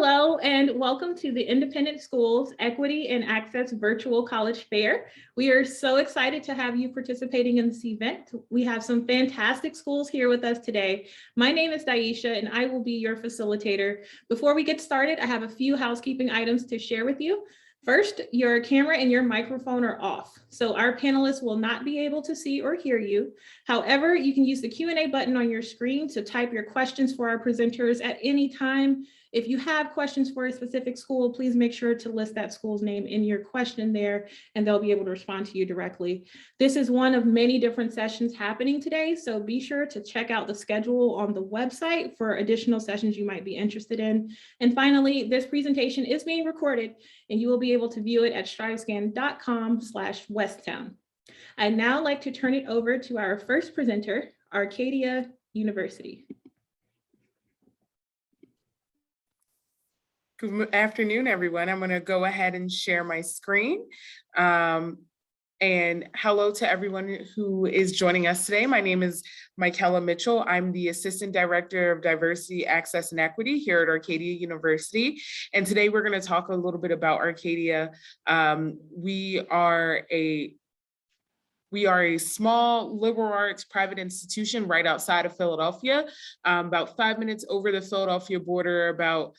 Hello, and welcome to the Independent Schools Equity and Access Virtual College Fair. We are so excited to have you participating in this event. We have some fantastic schools here with us today. My name is Daisha, and I will be your facilitator. Before we get started, I have a few housekeeping items to share with you. First, your camera and your microphone are off, so our panelists will not be able to see or hear you. However, you can use the Q&A button on your screen to type your questions for our presenters at any time. If you have questions for a specific school, please make sure to list that school's name in your question there, and they'll be able to respond to you directly. This is one of many different sessions happening today, so be sure to check out the schedule on the website for additional sessions you might be interested in. And finally, this presentation is being recorded, and you will be able to view it at strivescan.com/Westtown. I'd now like to turn it over to our first presenter, Arcadia University. Good afternoon, everyone. I'm going to go ahead and share my screen. And hello to everyone who is joining us today. My name is Michaela Mitchell. I'm the Assistant Director of Diversity, Access, and Equity here at Arcadia University. And today we're going to talk a little bit about Arcadia. We are a small liberal arts private institution right outside of Philadelphia, about 5 minutes over the Philadelphia border, about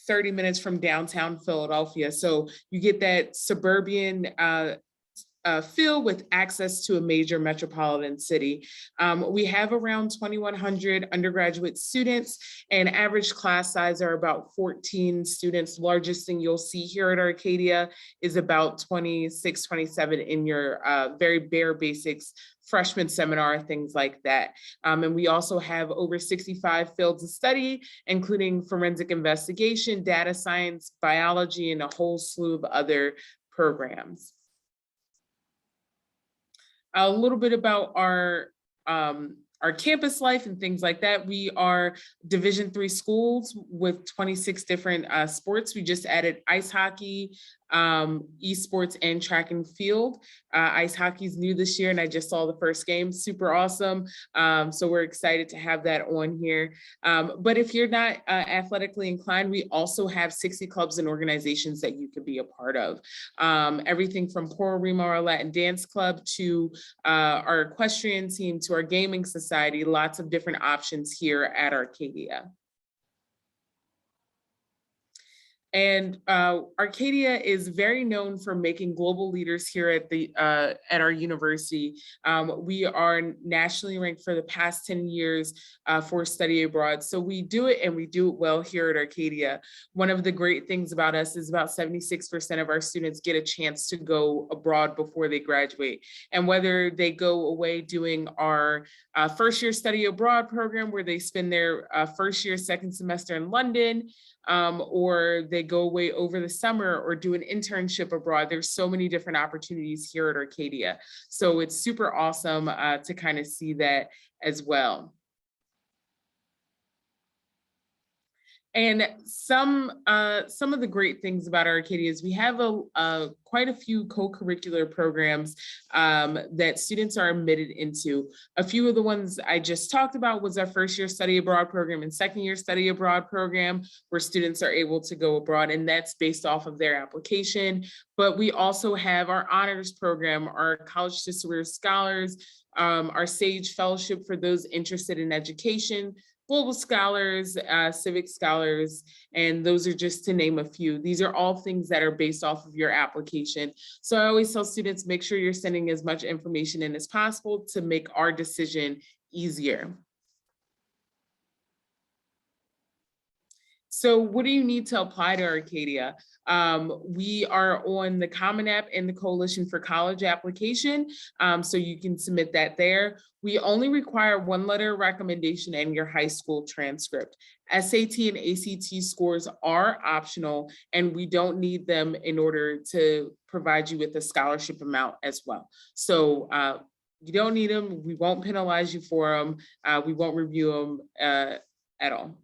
30 minutes from downtown Philadelphia. So you get that suburban feel with access to a major metropolitan city. We have around 2,100 undergraduate students, and average class size are about 14 students. Largest thing you'll see here at Arcadia is about 26, 27 in your very bare basics freshman seminar, things like that. And we also have over 65 fields of study, including forensic investigation, data science, biology, and a whole slew of other programs. A little bit about our campus life and things like that. We are Division III schools with 26 different sports. We just added ice hockey, esports, and track and field. Ice hockey is new this year, and I just saw the first game. Super awesome. So we're excited to have that on here. But if you're not athletically inclined, we also have 60 clubs and organizations that you could be a part of. Everything from Poro Rima, our Latin dance club, to our equestrian team, to our gaming society. Lots of different options here at Arcadia. And Arcadia is very known for making global leaders here at our university. We are nationally ranked for the past 10 years for study abroad. So we do it, and we do it well here at Arcadia. One of the great things about us is about 76% of our students get a chance to go abroad before they graduate. And whether they go away doing our first year study abroad program, where they spend their first year, second semester in London, or they go away over the summer or do an internship abroad. There's so many different opportunities here at Arcadia. So it's super awesome to kind of see that as well. And some of the great things about Arcadia is we have quite a few co-curricular programs that students are admitted into. A few of the ones I just talked about was our first year study abroad program and second year study abroad program, where students are able to go abroad, and that's based off of their application. But we also have our honors program, our college to career scholars, our SAGE fellowship for those interested in education, global scholars, civic scholars, and those are just to name a few. These are all things that are based off of your application. So I always tell students, make sure you're sending as much information in as possible to make our decision easier. So what do you need to apply to Arcadia? We are on the Common App and the Coalition for College application, so you can submit that there. We only require one letter of recommendation and your high school transcript. SAT and ACT scores are optional, and we don't need them in order to provide you with a scholarship amount as well. So you don't need them. We won't penalize you for them. We won't review them at all.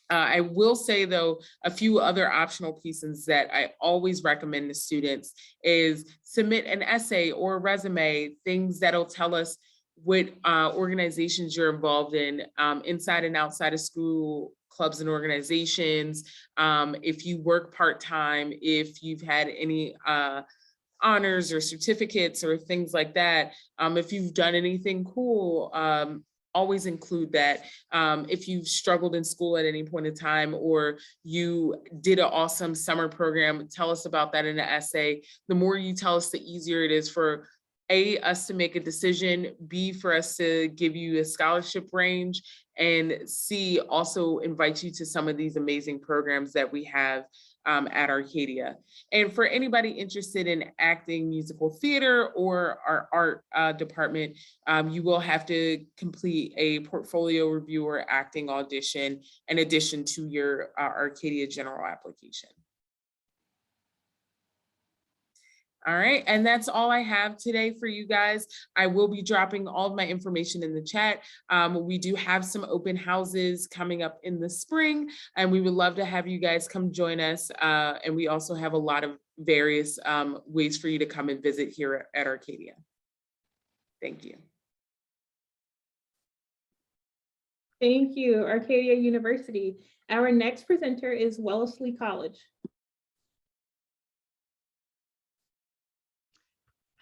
I will say, though, a few other optional pieces that I always recommend to students is submit an essay or a resume, things that'll tell us what organizations you're involved in, inside and outside of school, clubs and organizations, if you work part-time, if you've had any honors or certificates or things like that, if you've done anything cool, always include that. If you've struggled in school at any point in time, or you did an awesome summer program, tell us about that in an essay. The more you tell us, the easier it is for A, us to make a decision, B, for us to give you a scholarship range, and C, also invite you to some of these amazing programs that we have at Arcadia. And for anybody interested in acting, musical theater, or our art department, you will have to complete a portfolio review or acting audition in addition to your Arcadia general application. All right, and that's all I have today for you guys. I will be dropping all of my information in the chat. We do have some open houses coming up in the spring, and we would love to have you guys come join us. And we also have a lot of various ways for you to come and visit here at Arcadia. Thank you. Thank you, Arcadia University. Our next presenter is Wellesley College.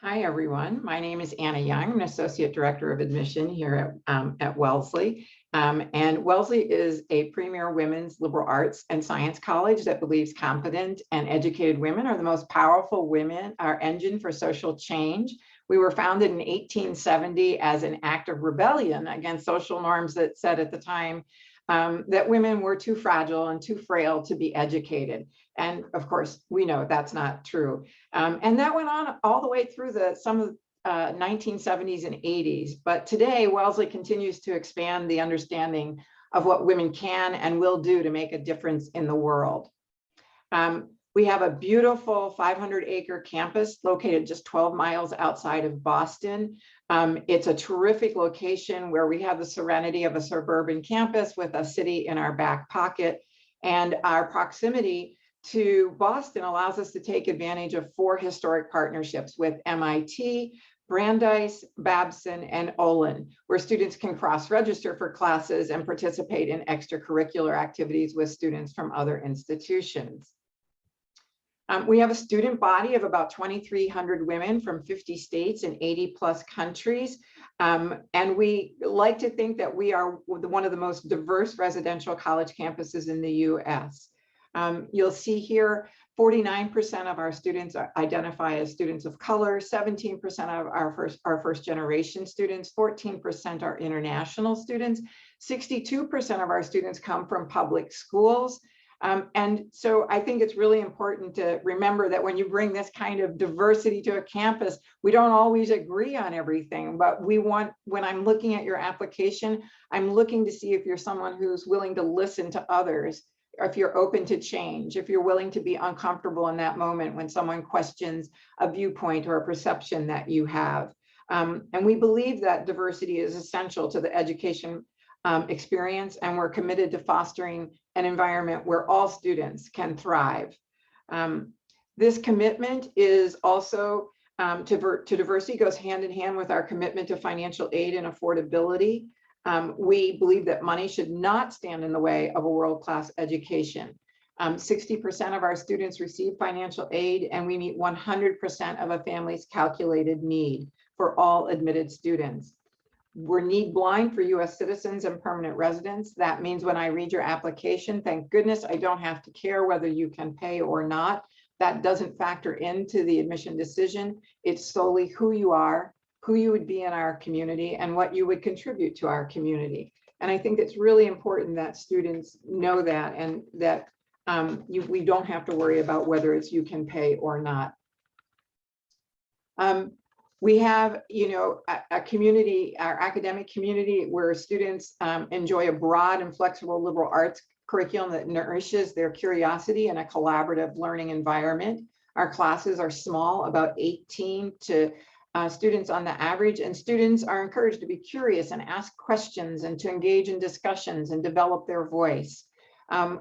Hi, everyone. My name is Anna Young. I'm an Associate Director of Admission here at Wellesley. And Wellesley is a premier women's liberal arts and science college that believes competent and educated women are the most powerful women, our engine for social change. We were founded in 1870 as an act of rebellion against social norms that said at the time that women were too fragile and too frail to be educated. And of course, we know that's not true. And that went on all the way through some of the 1970s and 80s. But today, Wellesley continues to expand the understanding of what women can and will do to make a difference in the world. We have a beautiful 500-acre campus located just 12 miles outside of Boston. It's a terrific location where we have the serenity of a suburban campus with a city in our back pocket. And our proximity to Boston allows us to take advantage of 4 historic partnerships with MIT, Brandeis, Babson, and Olin, where students can cross-register for classes and participate in extracurricular activities with students from other institutions. We have a student body of about 2,300 women from 50 states and 80 plus countries. And we like to think that we are one of the most diverse residential college campuses in the US. You'll see here, 49% of our students identify as students of color, 17% of our first generation students, 14% are international students, 62% of our students come from public schools. And so I think it's really important to remember that when you bring this kind of diversity to a campus, we don't always agree on everything, but we want, when I'm looking at your application, I'm looking to see if you're someone who's willing to listen to others, or if you're open to change, if you're willing to be uncomfortable in that moment when someone questions a viewpoint or a perception that you have. And we believe that diversity is essential to the education experience, and we're committed to fostering an environment where all students can thrive. This commitment is also to diversity goes hand in hand with our commitment to financial aid and affordability. We believe that money should not stand in the way of a world-class education. 60% of our students receive financial aid, and we meet 100% of a family's calculated need for all admitted students. We're need blind for US citizens and permanent residents. That means when I read your application, thank goodness I don't have to care whether you can pay or not. That doesn't factor into the admission decision. It's solely who you are, who you would be in our community, and what you would contribute to our community. And I think it's really important that students know that, and that we don't have to worry about whether it's you can pay or not. We have, a community, our academic community, where students enjoy a broad and flexible liberal arts curriculum that nourishes their curiosity in a collaborative learning environment. Our classes are small, about 18 students on the average, and students are encouraged to be curious and ask questions and to engage in discussions and develop their voice.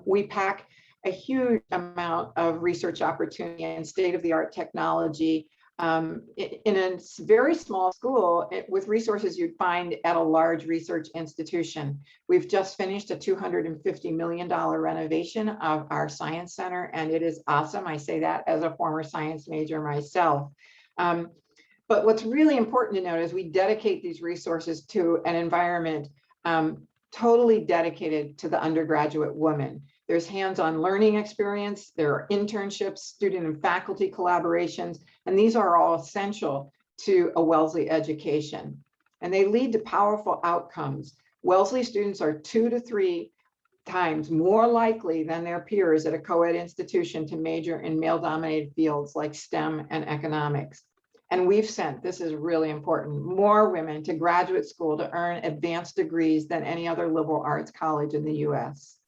We pack a huge amount of research opportunity and state-of-the-art technology In a very small school with resources you'd find at a large research institution. We've just finished a $250 million renovation of our science center, and it is awesome. I say that as a former science major myself. But what's really important to note is we dedicate these resources to an environment totally dedicated to the undergraduate woman. There's hands-on learning experience, there are internships, student and faculty collaborations, and these are all essential to a Wellesley education. And they lead to powerful outcomes. Wellesley students are 2 to 3 times more likely than their peers at a co-ed institution to major in male-dominated fields like STEM and economics. And we've sent, this is really important, more women to graduate school to earn advanced degrees than any other liberal arts college in the US.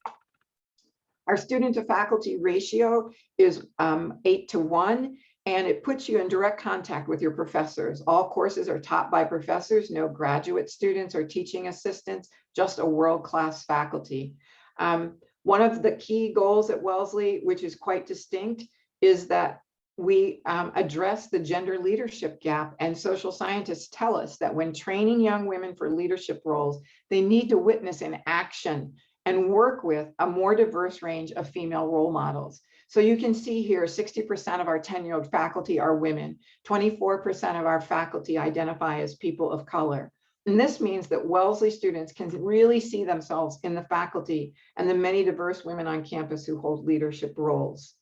Our student to faculty ratio is 8 to 1, and it puts you in direct contact with your professors. All courses are taught by professors, no graduate students or teaching assistants, just a world-class faculty. One of the key goals at Wellesley, which is quite distinct, is that we address the gender leadership gap, and social scientists tell us that when training young women for leadership roles, they need to witness in action and work with a more diverse range of female role models. So you can see here, 60% of our tenured faculty are women, 24% of our faculty identify as people of color. And this means that Wellesley students can really see themselves in the faculty and the many diverse women on campus who hold leadership roles.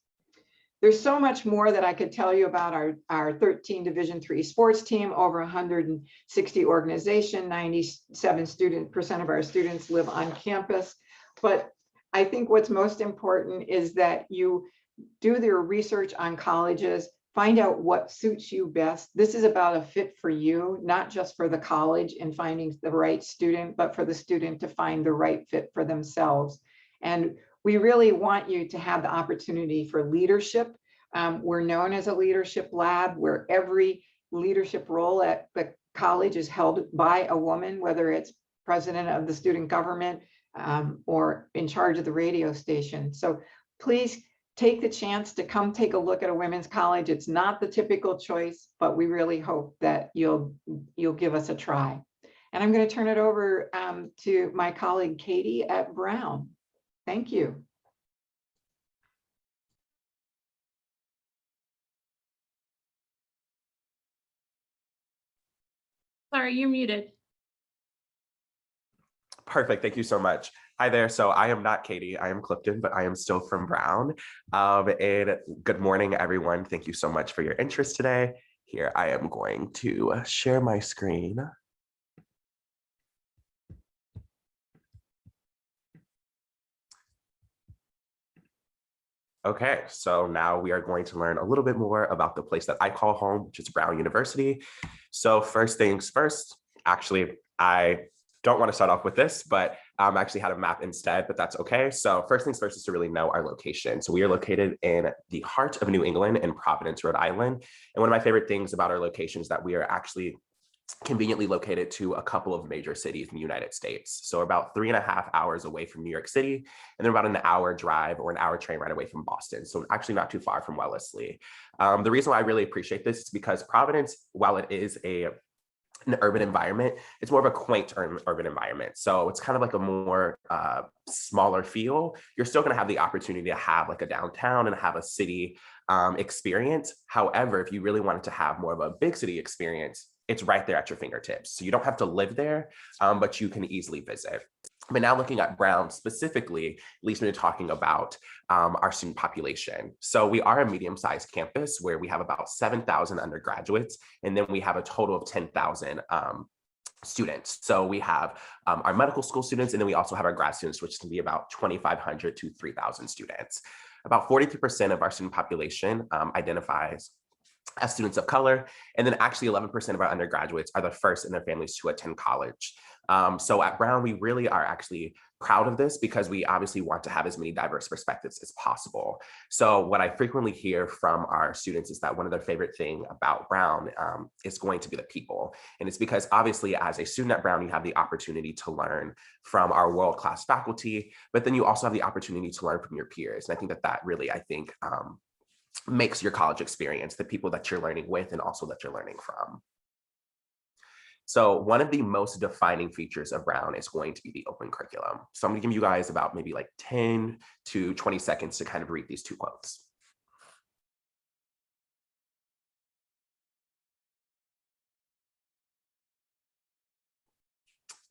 There's so much more that I could tell you about our 13 Division III sports team, over 160 organization, 97% of our students live on campus. But I think what's most important is that you do your research on colleges, find out what suits you best. This is about a fit for you, not just for the college in finding the right student, but for the student to find the right fit for themselves. And we really want you to have the opportunity for leadership. We're known as a leadership lab where every leadership role at the college is held by a woman, whether it's president of the student government or in charge of the radio station. So please take the chance to come take a look at a women's college. It's not the typical choice, but we really hope that you'll give us a try. And I'm going to turn it over to my colleague Katie at Brown. Thank you. Sorry, you're muted. Perfect. Thank you so much. Hi there. So I am not Katie. I am Clifton, but I am still from Brown. And good morning, everyone. Thank you so much for your interest today. Here, I am going to share my screen. Okay, so now we are going to learn a little bit more about the place that I call home, which is Brown University. So first things first, actually, I don't want to start off with this, but I actually had a map instead, but that's okay. So first things first is to really know our location. So we are located in the heart of New England in Providence, Rhode Island. And one of my favorite things about our location is that we are actually conveniently located to a couple of major cities in the United States. So about 3.5 hours away from New York City, and then about an hour drive or an hour train ride away from Boston. So actually not too far from Wellesley. The reason why I really appreciate this is because Providence, while it is an urban environment, it's more of a quaint urban environment. So it's kind of like a more smaller feel. You're still going to have the opportunity to have like a downtown and have a city experience. However, if you really wanted to have more of a big city experience, it's right there at your fingertips. So you don't have to live there, but you can easily visit. But now looking at Brown specifically, at least when you're talking about our student population. So we are a medium-sized campus where we have about 7,000 undergraduates, and then we have a total of 10,000 students. So we have our medical school students, and then we also have our grad students, which can be about 2,500 to 3,000 students. About 43% of our student population identifies as students of color, and then actually 11% of our undergraduates are the first in their families to attend college. So at Brown, we really are actually proud of this because we obviously want to have as many diverse perspectives as possible. So what I frequently hear from our students is that one of their favorite thing about Brown is going to be the people. And it's because obviously as a student at Brown, you have the opportunity to learn from our world-class faculty, but then you also have the opportunity to learn from your peers. And I think that really, makes your college experience, the people that you're learning with and also that you're learning from. So one of the most defining features of Brown is going to be the open curriculum. So I'm gonna give you guys about maybe like 10 to 20 seconds to kind of read these two quotes.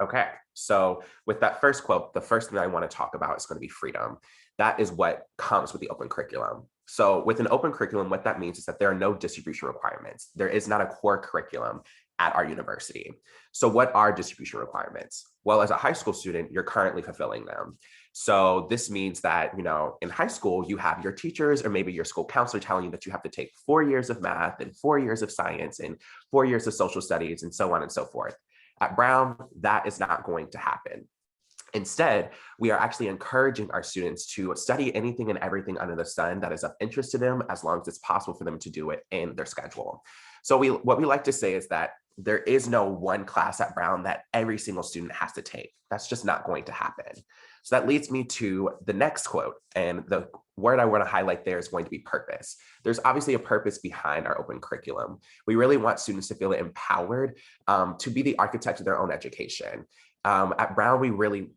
Okay, so with that first quote, the first thing that I want to talk about is going to be freedom. That is what comes with the open curriculum. So with an open curriculum, what that means is that there are no distribution requirements. There is not a core curriculum at our university. So what are distribution requirements? Well, as a high school student, you're currently fulfilling them. So this means that, you know, in high school, you have your teachers or maybe your school counselor telling you that you have to take 4 years of math and 4 years of science and 4 years of social studies and so on and so forth. At Brown, that is not going to happen. Instead, we are actually encouraging our students to study anything and everything under the sun that is of interest to them, as long as it's possible for them to do it in their schedule. So what we like to say is that there is no one class at Brown that every single student has to take. That's just not going to happen. So that leads me to the next quote. And the word I want to highlight there is going to be purpose. There's obviously a purpose behind our open curriculum. We really want students to feel empowered to be the architect of their own education. At Brown, we really,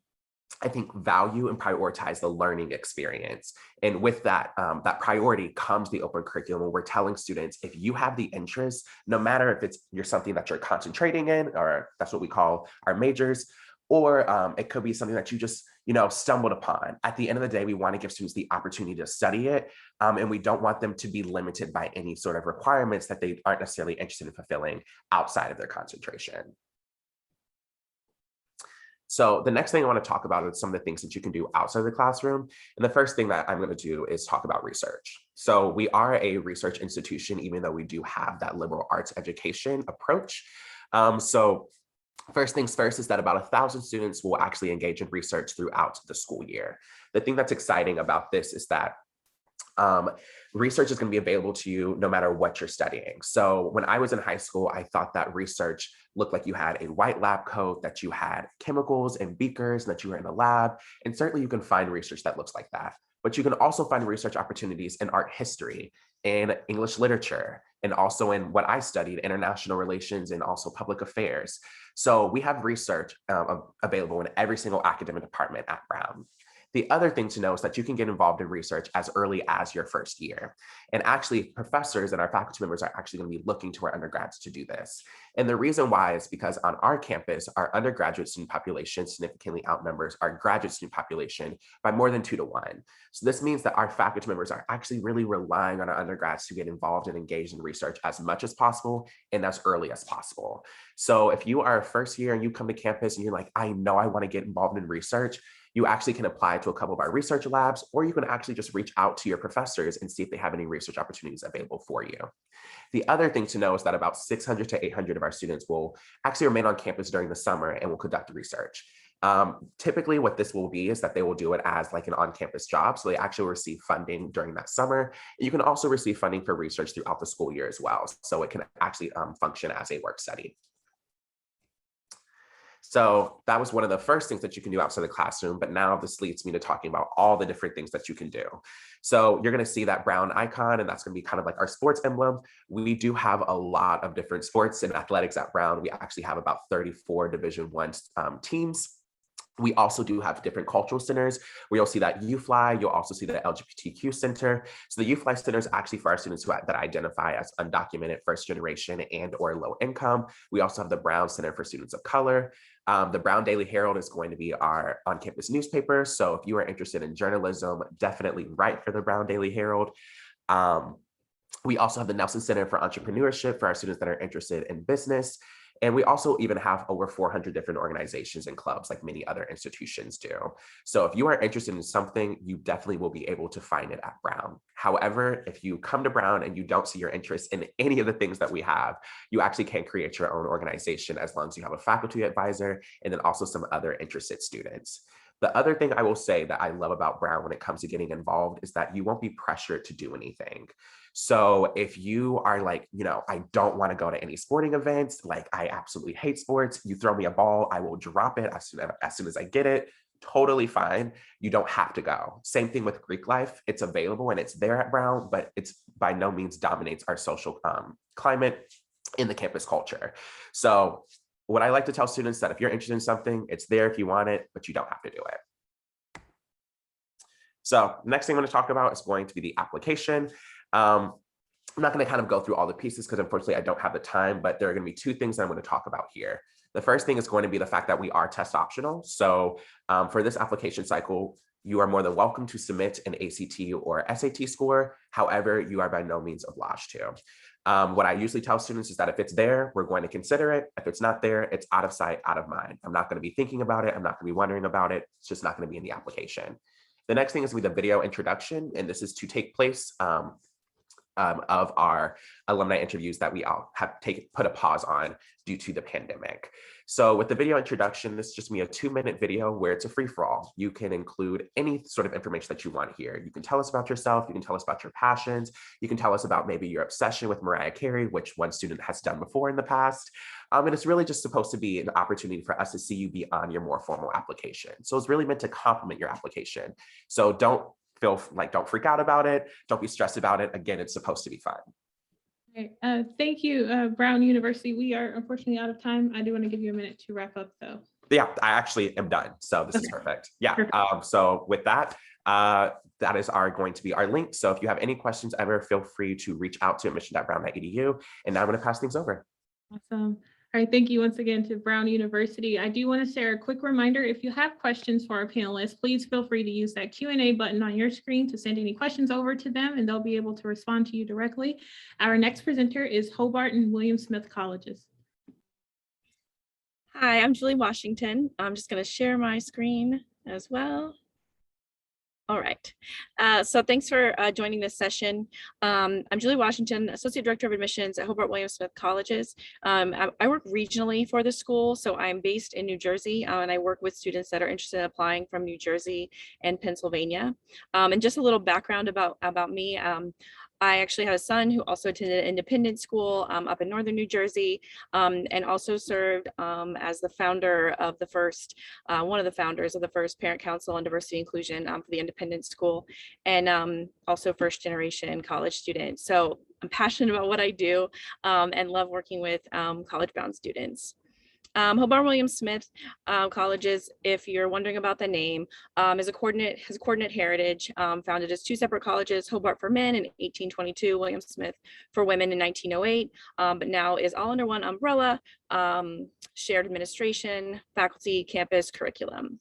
I think, value and prioritize the learning experience. And with that, that priority comes the open curriculum. We're telling students, if you have the interest, no matter if you're something that you're concentrating in, or that's what we call our majors, or it could be something that you just, stumbled upon. At the end of the day, we want to give students the opportunity to study it. And we don't want them to be limited by any sort of requirements that they aren't necessarily interested in fulfilling outside of their concentration. So the next thing I want to talk about is some of the things that you can do outside of the classroom. And the first thing that I'm going to do is talk about research. So we are a research institution, even though we do have that liberal arts education approach. So first things first is that about 1,000 students will actually engage in research throughout the school year. The thing that's exciting about this is that research is going to be available to you no matter what you're studying. So when I was in high school, I thought that research looked like you had a white lab coat, that you had chemicals and beakers, and that you were in a lab. And certainly you can find research that looks like that. But you can also find research opportunities in art history, in English literature, and also in what I studied, international relations and also public affairs. So we have research available in every single academic department at Brown. The other thing to know is that you can get involved in research as early as your first year. And actually, professors and our faculty members are actually going to be looking to our undergrads to do this. And the reason why is because on our campus, our undergraduate student population significantly outnumbers our graduate student population by more than 2 to 1. So this means that our faculty members are actually really relying on our undergrads to get involved and engaged in research as much as possible and as early as possible. So if you are a first year and you come to campus and you're like, I know I want to get involved in research, you actually can apply to a couple of our research labs, or you can actually just reach out to your professors and see if they have any research opportunities available for you. The other thing to know is that about 600 to 800 of our students will actually remain on campus during the summer and will conduct research. Typically what this will be is that they will do it as like an on-campus job. So they actually receive funding during that summer. And you can also receive funding for research throughout the school year as well. So it can actually function as a work study. So that was one of the first things that you can do outside the classroom, but now this leads me to talking about all the different things that you can do. So you're going to see that brown icon, and that's going to be kind of like our sports emblem. We do have a lot of different sports and athletics at Brown. We actually have about 34 Division I teams. We also do have different cultural centers where you'll see that UFly, you'll also see the LGBTQ Center. So the UFly Center is actually for our students that identify as undocumented, first generation, and or low income. We also have the Brown Center for students of color. The Brown Daily Herald is going to be our on-campus newspaper. So if you are interested in journalism, definitely write for the Brown Daily Herald. We also have the Nelson Center for Entrepreneurship for our students that are interested in business. And we also even have over 400 different organizations and clubs like many other institutions do. So if you are interested in something, you definitely will be able to find it at Brown. However, if you come to Brown and you don't see your interest in any of the things that we have, you actually can create your own organization as long as you have a faculty advisor and then also some other interested students. The other thing I will say that I love about Brown when it comes to getting involved is that you won't be pressured to do anything. So if you are like, I don't want to go to any sporting events, like I absolutely hate sports, you throw me a ball, I will drop it as soon as I get it. totally fine. You don't have to go. Same thing with Greek life. It's available and it's there at Brown, but it's by no means dominates our social climate in the campus culture. So what I like to tell students that if you're interested in something, it's there if you want it, but you don't have to do it. So next thing I'm going to talk about is going to be the application. I'm not going to kind of go through all the pieces because unfortunately I don't have the time, but there are going to be two things that I'm going to talk about here. The first thing is going to be the fact that we are test optional. So for this application cycle, you are more than welcome to submit an ACT or SAT score. However, you are by no means obliged to. What I usually tell students is that if it's there, we're going to consider it. If it's not there, it's out of sight, out of mind. I'm not going to be thinking about it. I'm not going to be wondering about it. It's just not going to be in the application. The next thing is going to be the video introduction, and this is to take place of our alumni interviews that we all have put a pause on due to the pandemic. So with the video introduction, this is just me a 2-minute video where it's a free-for-all. You can include any sort of information that you want here. You can tell us about yourself, you can tell us about your passions, you can tell us about maybe your obsession with Mariah Carey, which one student has done before in the past. And it's really just supposed to be an opportunity for us to see you beyond your more formal application. So it's really meant to complement your application. So don't freak out about it. Don't be stressed about it. Again, it's supposed to be fun. Okay. Thank you, Brown University. We are unfortunately out of time. I do want to give you a minute to wrap up though. Yeah, I actually am done. So this is perfect. Yeah. Perfect. So with that, that is going to be our link. So if you have any questions ever, feel free to reach out to admission.brown.edu. And now I'm going to pass things over. Awesome. All right, thank you once again to Brown University. I do want to share a quick reminder, if you have questions for our panelists, please feel free to use that Q&A button on your screen to send any questions over to them and they'll be able to respond to you directly. Our next presenter is Hobart and William Smith Colleges. Hi, I'm Julie Washington. I'm just going to share my screen as well. All right. So thanks for joining this session. I'm Julie Washington, Associate Director of Admissions at Hobart William Smith Colleges. I work regionally for the school, so I'm based in New Jersey, and I work with students that are interested in applying from New Jersey and Pennsylvania. And just a little background about me. I actually had a son who also attended an independent school up in northern New Jersey, and also served as the founder of the first, one of the founders of the first Parent Council on Diversity Inclusion for the independent school, and also first generation college student. So I'm passionate about what I do and love working with college-bound students. Hobart William Smith Colleges, if you're wondering about the name, has a coordinate heritage, founded as two separate colleges, Hobart for men in 1822, William Smith for women in 1908, but now is all under one umbrella, shared administration, faculty, campus, curriculum.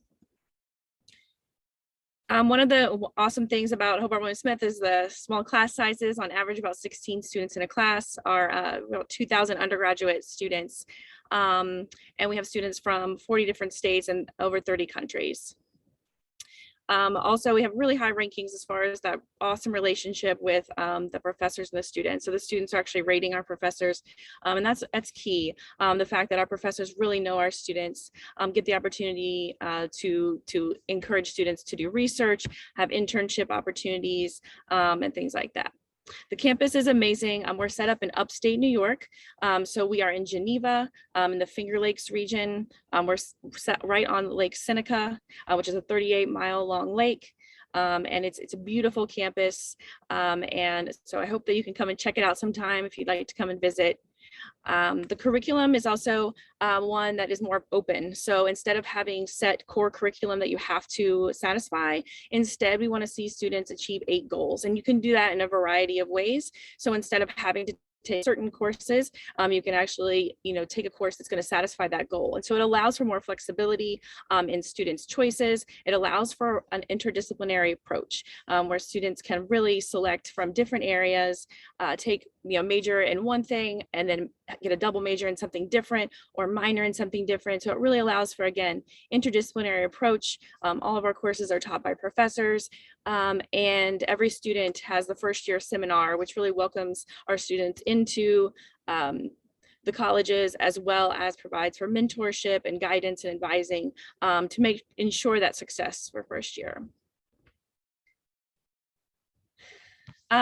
One of the awesome things about Hobart William Smith is the small class sizes. On average, about 16 students in a class, are about 2,000 undergraduate students. And we have students from 40 different states and over 30 countries. Also, we have really high rankings as far as that awesome relationship with the professors and the students. So the students are actually rating our professors, and that's key. The fact that our professors really know our students, get the opportunity to encourage students to do research, have internship opportunities, and things like that. The campus is amazing. We're set up in upstate New York. So we are in Geneva, in the Finger Lakes region. We're set right on Lake Seneca, which is a 38-mile long lake. And it's a beautiful campus. And so I hope that you can come and check it out sometime if you'd like to come and visit. The curriculum is also one that is more open. So instead of having set core curriculum that you have to satisfy, instead we want to see students achieve 8 goals. And you can do that in a variety of ways. So instead of having to take certain courses, you can actually, take a course that's going to satisfy that goal. And so it allows for more flexibility in students' choices. It allows for an interdisciplinary approach where students can really select from different areas, take major in one thing and then get a double major in something different or minor in something different. So it really allows for, again, interdisciplinary approach. All of our courses are taught by professors, and every student has the first year seminar, which really welcomes our students into the colleges, as well as provides for mentorship and guidance and advising to ensure that success for first year.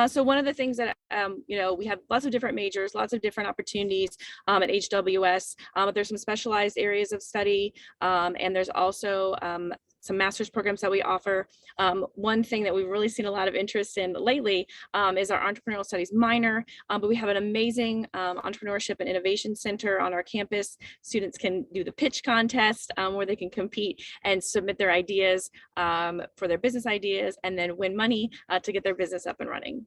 So one of the things that, we have lots of different majors, lots of different opportunities at HWS, but there's some specialized areas of study, and there's also some master's programs that we offer. One thing that we've really seen a lot of interest in lately is our entrepreneurial studies minor, but we have an amazing entrepreneurship and innovation center on our campus. Students can do the pitch contest where they can compete and submit their ideas for their business ideas and then win money to get their business up and running.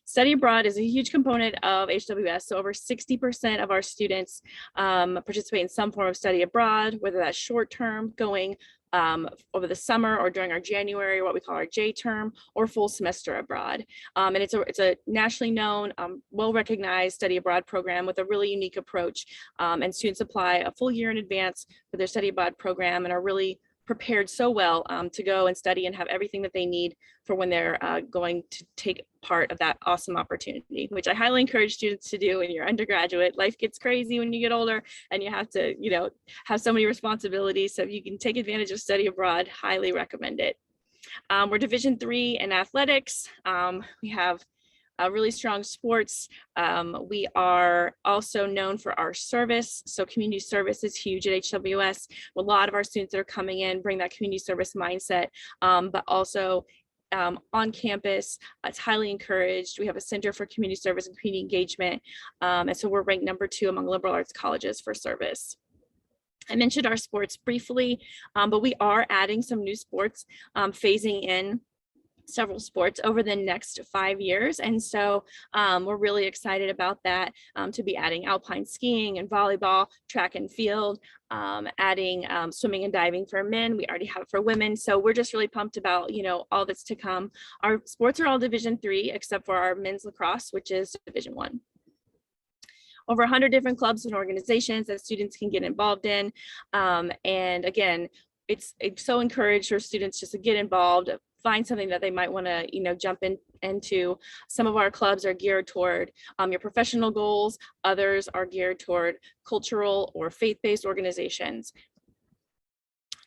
Study abroad is a huge component of HWS. So over 60% of our students participate in some form of study abroad, whether that's short term, going over the summer or during our January, what we call our J term, or full semester abroad. And it's a nationally known, well-recognized study abroad program with a really unique approach. And students apply a full year in advance for their study abroad program and are really prepared so well to go and study and have everything that they need for when they're going to take part of that awesome opportunity, which I highly encourage students to do when you're undergraduate. Life gets crazy when you get older and you have to, have so many responsibilities. So if you can take advantage of study abroad, highly recommend it. We're Division III in athletics. We have really strong sports. We are also known for our service. So community service is huge at HWS. A lot of our students that are coming in bring that community service mindset, but also on campus, it's highly encouraged. We have a Center for Community Service and Community Engagement. And so we're ranked #2 among liberal arts colleges for service. I mentioned our sports briefly, but we are adding some new sports, phasing in several sports over the next 5 years. And so we're really excited about that, to be adding alpine skiing and volleyball, track and field, adding swimming and diving for men. We already have it for women. So we're just really pumped about, all that's to come. Our sports are all Division III, except for our men's lacrosse, which is Division I. Over 100 different clubs and organizations that students can get involved in. And again, it's so encouraged for students just to get involved, find something that they might want to, jump into. Some of our clubs are geared toward your professional goals. Others are geared toward cultural or faith-based organizations.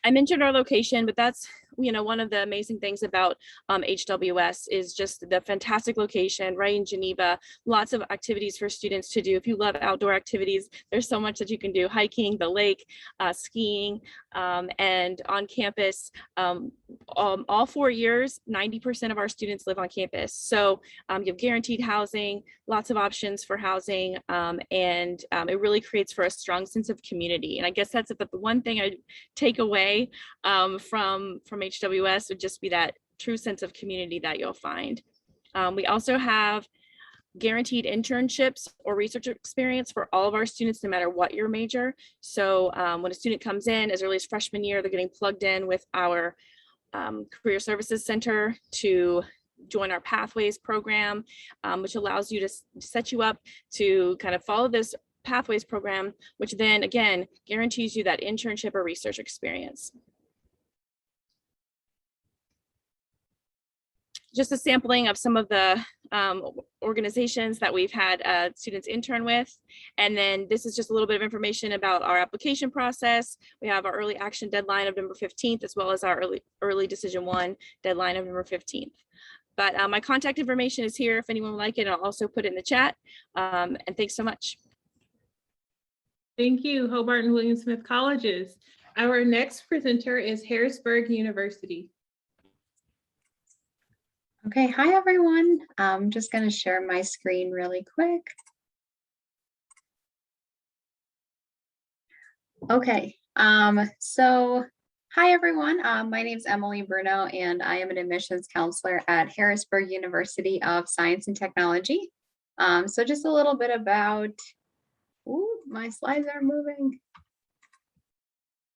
I mentioned our location, but that's, one of the amazing things about HWS is just the fantastic location right in Geneva. Lots of activities for students to do. If you love outdoor activities, there's so much that you can do: hiking, the lake, skiing, and on campus. All 4 years, 90% of our students live on campus. So you have guaranteed housing, lots of options for housing, and it really creates for a strong sense of community. And I guess that's the one thing I take away from HWS would just be that true sense of community that you'll find. We also have guaranteed internships or research experience for all of our students, no matter what your major. So when a student comes in as early as freshman year, they're getting plugged in with our Career Services Center to join our Pathways program, which allows you to set you up to kind of follow this Pathways program, which then again guarantees you that internship or research experience. Just a sampling of some of the organizations that we've had students intern with. And then this is just a little bit of information about our application process. We have our early action deadline of November 15th, as well as our early decision 1 deadline of November 15th. But my contact information is here if anyone would like it. I'll also put it in the chat. And thanks so much. Thank you, Hobart and William Smith Colleges. Our next presenter is Harrisburg University. Okay, hi everyone. I'm just going to share my screen really quick. Okay, so hi everyone. My name is Emily Bruno, and I am an admissions counselor at Harrisburg University of Science and Technology. So just a little bit about, my slides are moving.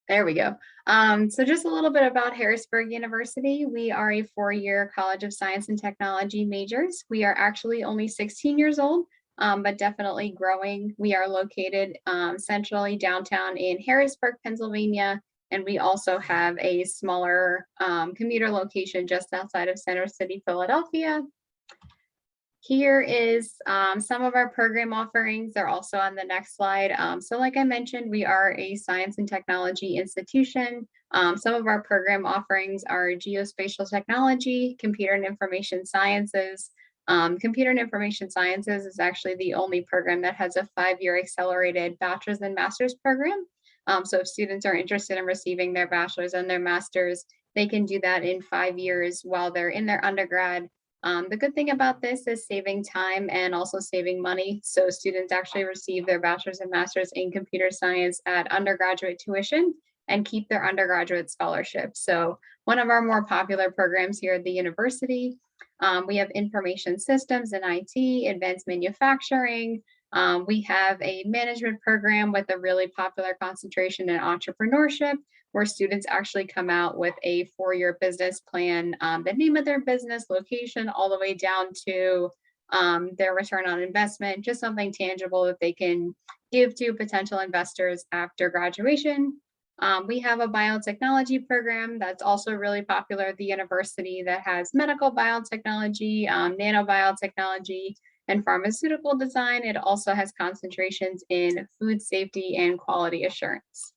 There we go. So just a little bit about Harrisburg University. We are a 4-year College of Science and Technology majors. We are actually only 16 years old, but definitely growing. We are located centrally downtown in Harrisburg, Pennsylvania, and we also have a smaller commuter location just outside of Center City, Philadelphia. Here is some of our program offerings. They're also on the next slide. So like I mentioned, we are a science and technology institution. Some of our program offerings are geospatial technology, computer and information sciences. Computer and information sciences is actually the only program that has a 5-year accelerated bachelor's and master's program. So if students are interested in receiving their bachelor's and their master's, they can do that in 5 years while they're in their undergrad. The good thing about this is saving time and also saving money. So students actually receive their bachelor's and master's in computer science at undergraduate tuition and keep their undergraduate scholarship. So one of our more popular programs here at the university, we have information systems and IT, advanced manufacturing. We have a management program with a really popular concentration in entrepreneurship, where students actually come out with a 4-year business plan, the name of their business, location, all the way down to their return on investment, just something tangible that they can give to potential investors after graduation. We have a biotechnology program that's also really popular at the university that has medical biotechnology, nanobiotechnology, and pharmaceutical design. It also has concentrations in food safety and quality assurance.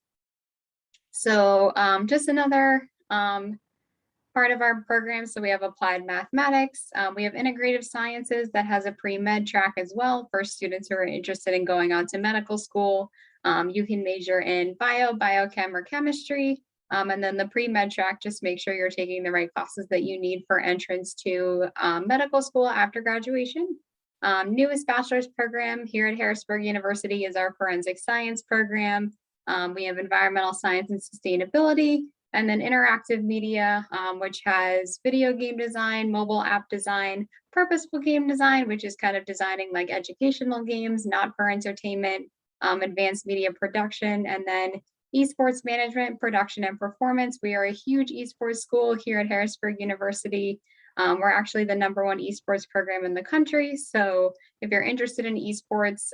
So just another part of our program. So we have applied mathematics. We have integrative sciences that has a pre-med track as well for students who are interested in going on to medical school. You can major in biochem, or chemistry. And then the pre-med track, just make sure you're taking the right classes that you need for entrance to medical school after graduation. Newest bachelor's program here at Harrisburg University is our forensic science program. We have environmental science and sustainability, and then interactive media, which has video game design, mobile app design, purposeful game design, which is kind of designing like educational games, not for entertainment, advanced media production, and then esports management, production, and performance. We are a huge esports school here at Harrisburg University. We're actually the #1 esports program in the country. So if you're interested in esports,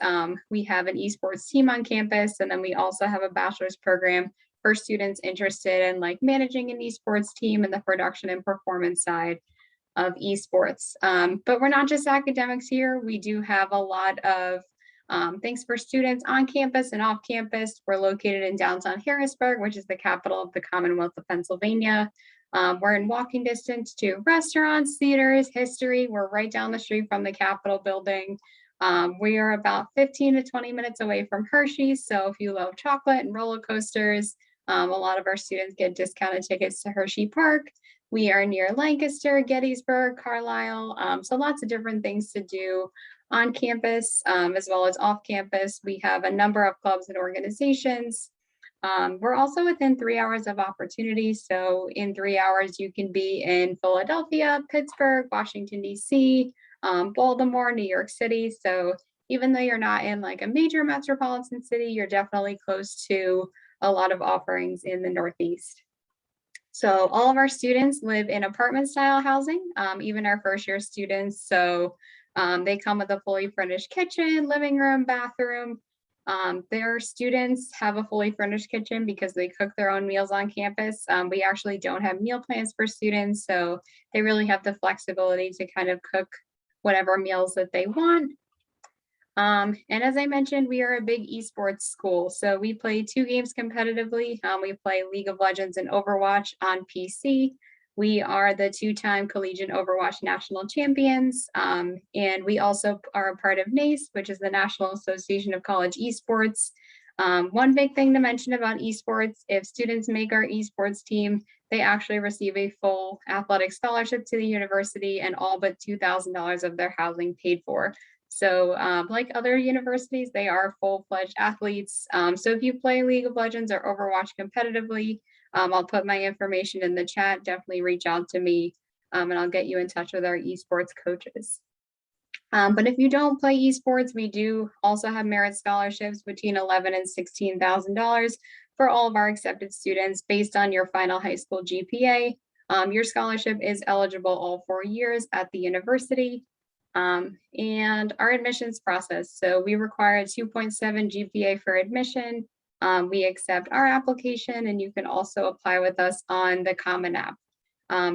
we have an esports team on campus. And then we also have a bachelor's program for students interested in like managing an esports team and the production and performance side of esports. But we're not just academics here. We do have a lot of things for students on campus and off campus. We're located in downtown Harrisburg, which is the capital of the Commonwealth of Pennsylvania. We're in walking distance to restaurants, theaters, history. We're right down the street from the Capitol building. We are about 15 to 20 minutes away from Hershey's. So if you love chocolate and roller coasters, a lot of our students get discounted tickets to Hershey Park. We are near Lancaster, Gettysburg, Carlisle. So lots of different things to do on campus as well as off campus. We have a number of clubs and organizations. We're also within 3 hours of opportunity. So in 3 hours, you can be in Philadelphia, Pittsburgh, Washington, D.C., Baltimore, New York City. So even though you're not in like a major metropolitan city, you're definitely close to a lot of offerings in the Northeast. So all of our students live in apartment style housing, even our first year students. So they come with a fully furnished kitchen, living room, bathroom. Their students have a fully furnished kitchen because they cook their own meals on campus. We actually don't have meal plans for students, so they really have the flexibility to kind of cook whatever meals that they want. And as I mentioned, we are a big esports school. So we play 2 games competitively. We play League of Legends and Overwatch on PC. We are the 2-time collegiate Overwatch national champions. And we also are a part of NACE, which is the National Association of College Esports. One big thing to mention about esports, if students make our esports team, they actually receive a full athletic scholarship to the university and all but $2,000 of their housing paid for. So like other universities, they are full-fledged athletes. So if you play League of Legends or Overwatch competitively, I'll put my information in the chat. Definitely reach out to me and I'll get you in touch with our esports coaches. But if you don't play esports, we do also have merit scholarships between $11,000 and $16,000 for all of our accepted students based on your final high school GPA. Your scholarship is eligible all 4 years at the university. And our admissions process. So we require a 2.7 GPA for admission. We accept our application and you can also apply with us on the Common App.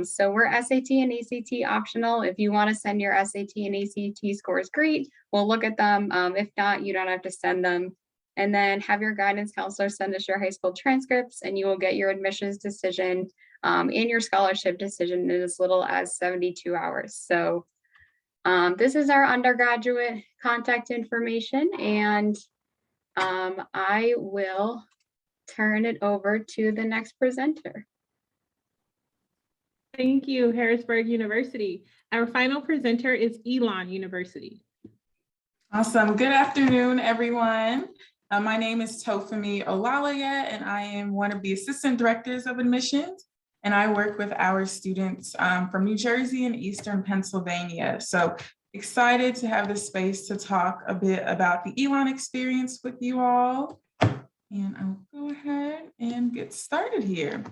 So we're SAT and ACT optional. If you want to send your SAT and ACT scores, great. We'll look at them. If not, you don't have to send them. And then have your guidance counselor send us your high school transcripts and you will get your admissions decision and your scholarship decision in as little as 72 hours. So this is our undergraduate contact information, and I will turn it over to the next presenter. Thank you, Harrisburg University. Our final presenter is Elon University. Awesome. Good afternoon, everyone. My name is Tofumi Olaleye, and I am one of the assistant directors of admissions, and I work with our students from New Jersey and Eastern Pennsylvania. So excited to have the space to talk a bit about the Elon experience with you all. And I'll go ahead and get started here.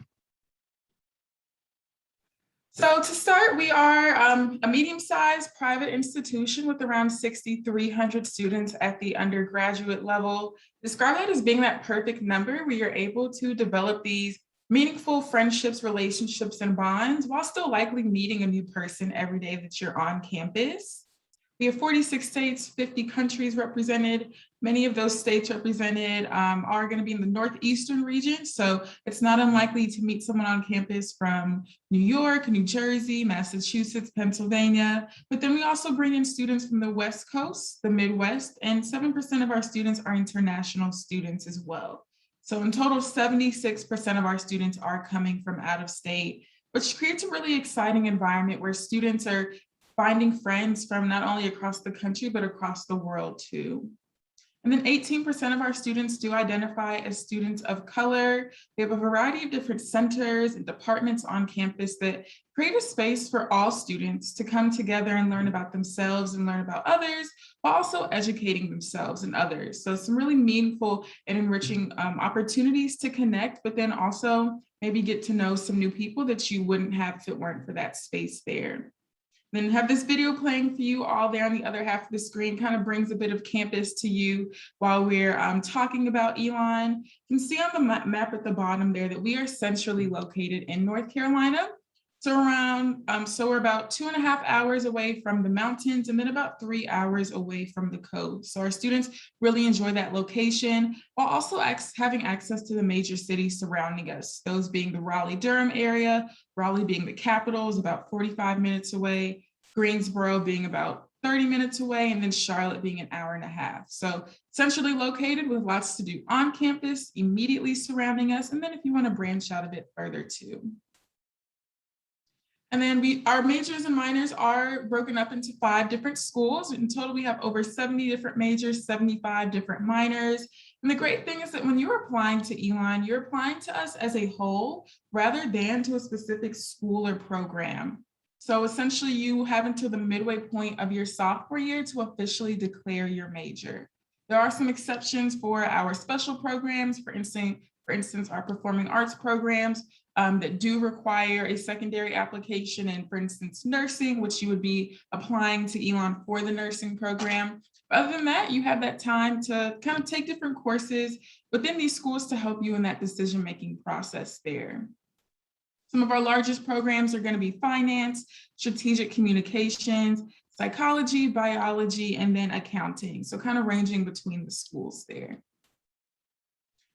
So to start, we are a medium-sized private institution with around 6,300 students at the undergraduate level. Describe that as being that perfect number where you're able to develop these meaningful friendships, relationships, and bonds while still likely meeting a new person every day that you're on campus. We have 46 states, 50 countries represented. Many of those states represented are going to be in the northeastern region. So it's not unlikely to meet someone on campus from New York, New Jersey, Massachusetts, Pennsylvania. But then we also bring in students from the West Coast, the Midwest, and 7% of our students are international students as well. So in total, 76% of our students are coming from out of state, which creates a really exciting environment where students are finding friends from not only across the country, but across the world too. And then 18% of our students do identify as students of color. We have a variety of different centers and departments on campus that create a space for all students to come together and learn about themselves and learn about others, while also educating themselves and others. So some really meaningful and enriching opportunities to connect, but then also maybe get to know some new people that you wouldn't have if it weren't for that space there. Then have this video playing for you all there on the other half of the screen, kind of brings a bit of campus to you while we're talking about Elon. You can see on the map at the bottom there that we are centrally located in North Carolina. So we're about 2.5 hours away from the mountains and then about 3 hours away from the coast. So our students really enjoy that location while also having access to the major cities surrounding us, those being the Raleigh-Durham area, Raleigh being the capital is about 45 minutes away, Greensboro being about 30 minutes away, and then Charlotte being 1.5 hours. So centrally located with lots to do on campus, immediately surrounding us, and then if you want to branch out a bit further too. And then our majors and minors are broken up into 5 different schools. In total, we have over 70 different majors, 75 different minors. And the great thing is that when you're applying to Elon, you're applying to us as a whole rather than to a specific school or program. So essentially you have until the midway point of your sophomore year to officially declare your major. There are some exceptions for our special programs, for instance, our performing arts programs that do require a secondary application, and for instance, nursing, which you would be applying to Elon for the nursing program. Other than that, you have that time to kind of take different courses within these schools to help you in that decision-making process there. Some of our largest programs are going to be finance, strategic communications, psychology, biology, and then accounting. So kind of ranging between the schools there.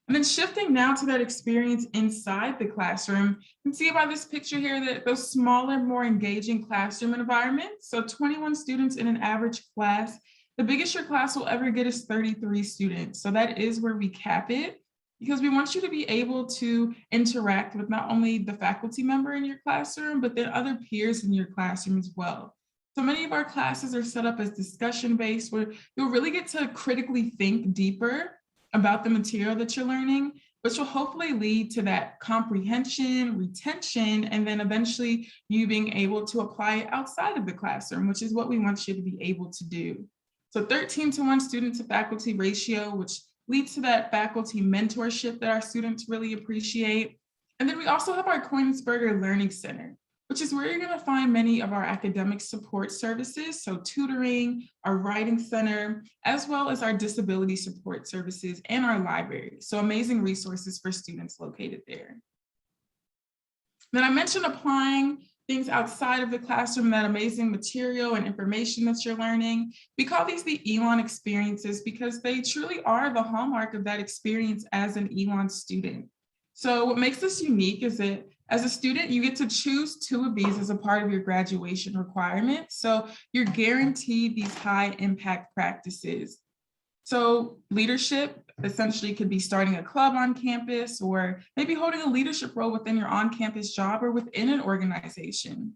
And then shifting now to that experience inside the classroom, you can see by this picture here that those smaller, more engaging classroom environments. So 21 students in an average class. The biggest your class will ever get is 33 students. So that is where we cap it, because we want you to be able to interact with not only the faculty member in your classroom, but then other peers in your classroom as well. So many of our classes are set up as discussion-based, where you'll really get to critically think deeper about the material that you're learning, which will hopefully lead to that comprehension, retention, and then eventually you being able to apply it outside of the classroom, which is what we want you to be able to do. So 13:1 student to faculty ratio, which leads to that faculty mentorship that our students really appreciate. And then we also have our Coinsburger Learning Center, which is where you're going to find many of our academic support services, so tutoring, our writing center, as well as our disability support services and our library. So amazing resources for students located there. Then I mentioned applying things outside of the classroom, that amazing material and information that you're learning. We call these the Elon Experiences because they truly are the hallmark of that experience as an Elon student. So what makes this unique is that as a student, you get to choose 2 of these as a part of your graduation requirements. So you're guaranteed these high impact practices. So leadership, Essentially, could be starting a club on campus or maybe holding a leadership role within your on-campus job or within an organization.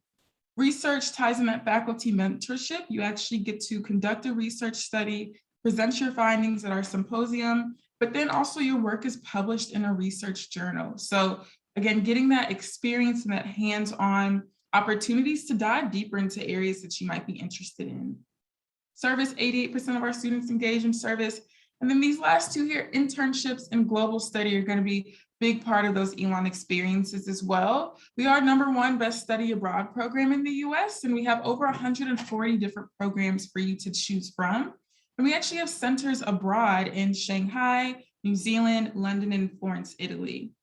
Research ties in that faculty mentorship. You actually get to conduct a research study, present your findings at our symposium, but then also your work is published in a research journal. So again, getting that experience and that hands-on opportunities to dive deeper into areas that you might be interested in. Service, 88% of our students engage in service. And then these last two here, internships and global study, are going to be a big part of those Elon experiences as well. We are #1 best study abroad program in the US, and we have over 140 different programs for you to choose from. And we actually have centers abroad in Shanghai, New Zealand, London, and Florence, Italy.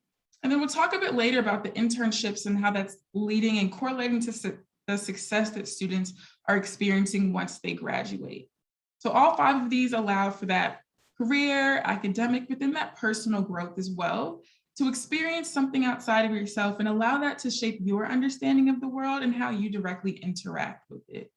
And then we'll talk a bit later about the internships and how that's leading and correlating to the success that students are experiencing once they graduate. So all 5 of these allow for that career, academic, but then that personal growth as well, to experience something outside of yourself and allow that to shape your understanding of the world and how you directly interact with it.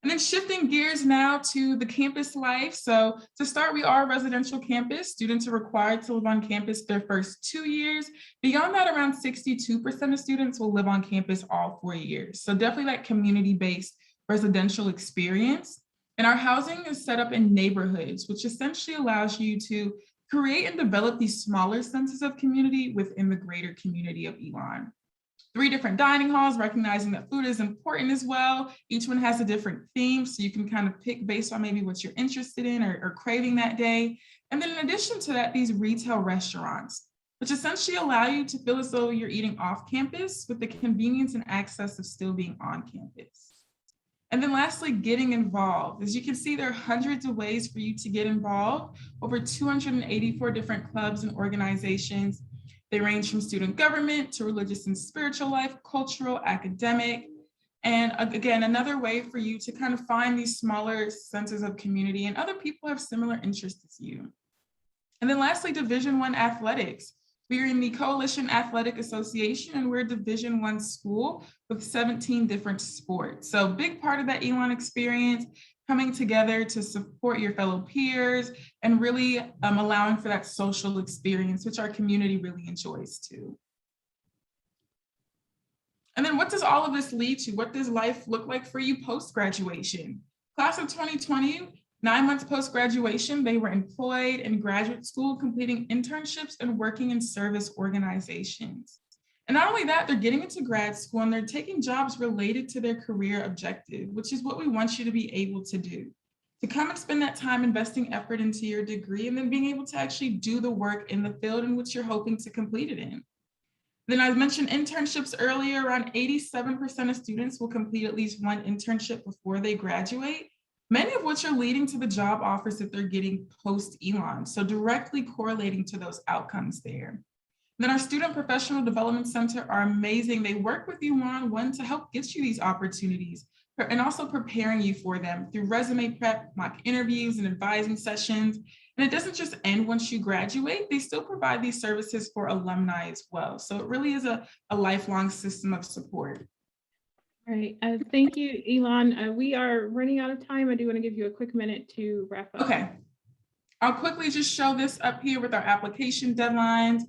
And then shifting gears now to the campus life. So to start, we are a residential campus. Students are required to live on campus their first 2 years. Beyond that, around 62% of students will live on campus all 4 years. So definitely that community-based residential experience. And our housing is set up in neighborhoods, which essentially allows you to create and develop these smaller senses of community within the greater community of Elon. 3 different dining halls, recognizing that food is important as well. Each one has a different theme, so you can kind of pick based on maybe what you're interested in or craving that day. And then in addition to that, these retail restaurants, which essentially allow you to feel as though you're eating off campus with the convenience and access of still being on campus. And then lastly, getting involved. As you can see, there are hundreds of ways for you to get involved, over 284 different clubs and organizations. They range from student government to religious and spiritual life, cultural, academic. And again, another way for you to kind of find these smaller senses of community and other people have similar interests as you. And then lastly, Division I athletics. We are in the Coalition Athletic Association, and we're a Division I school with 17 different sports. So big part of that Elon experience, coming together to support your fellow peers and really allowing for that social experience, which our community really enjoys too. And then what does all of this lead to? What does life look like for you post-graduation? Class of 2020, 9 months post-graduation, they were employed in graduate school, completing internships and working in service organizations. And not only that, they're getting into grad school and they're taking jobs related to their career objective, which is what we want you to be able to do. To come and spend that time investing effort into your degree and then being able to actually do the work in the field in which you're hoping to complete it in. Then I mentioned internships earlier, around 87% of students will complete at least one internship before they graduate, many of which are leading to the job offers that they're getting post-Elon, so directly correlating to those outcomes there. Then our Student Professional Development Center are amazing. They work with you one-on-one to help get you these opportunities and also preparing you for them through resume prep, mock interviews, and advising sessions. And it doesn't just end once you graduate, they still provide these services for alumni as well. So it really is a lifelong system of support. All right, thank you, Elon. We are running out of time. I do want to give you a quick minute to wrap up. Okay, I'll quickly just show this up here with our application deadlines,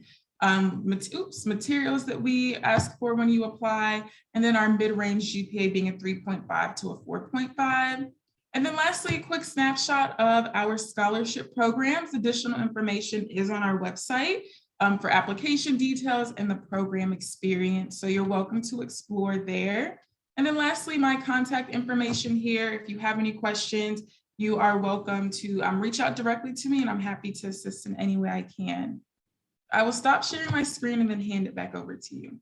materials that we ask for when you apply, and then our mid-range GPA being a 3.5 to a 4.5. And then lastly, a quick snapshot of our scholarship programs. Additional information is on our website for application details and the program experience. So you're welcome to explore there. And then lastly, my contact information here. If you have any questions, you are welcome to reach out directly to me, and I'm happy to assist in any way I can. I will stop sharing my screen and then hand it back over to you.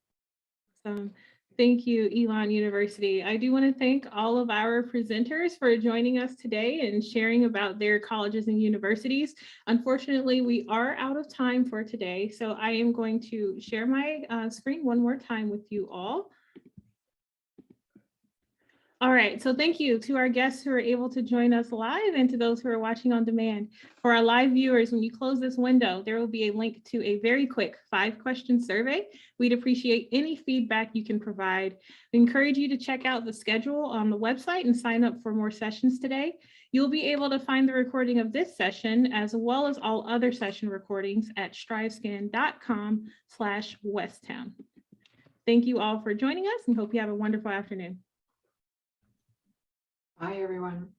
Thank you, Elon University. I do want to thank all of our presenters for joining us today and sharing about their colleges and universities. Unfortunately, we are out of time for today, so I am going to share my screen one more time with you all. All right, so thank you to our guests who are able to join us live and to those who are watching on demand. For our live viewers, when you close this window, there will be a link to a very quick 5-question survey. We'd appreciate any feedback you can provide. We encourage you to check out the schedule on the website and sign up for more sessions today. You'll be able to find the recording of this session as well as all other session recordings at strivescan.com/Westtown. Thank you all for joining us and hope you have a wonderful afternoon. Bye, everyone.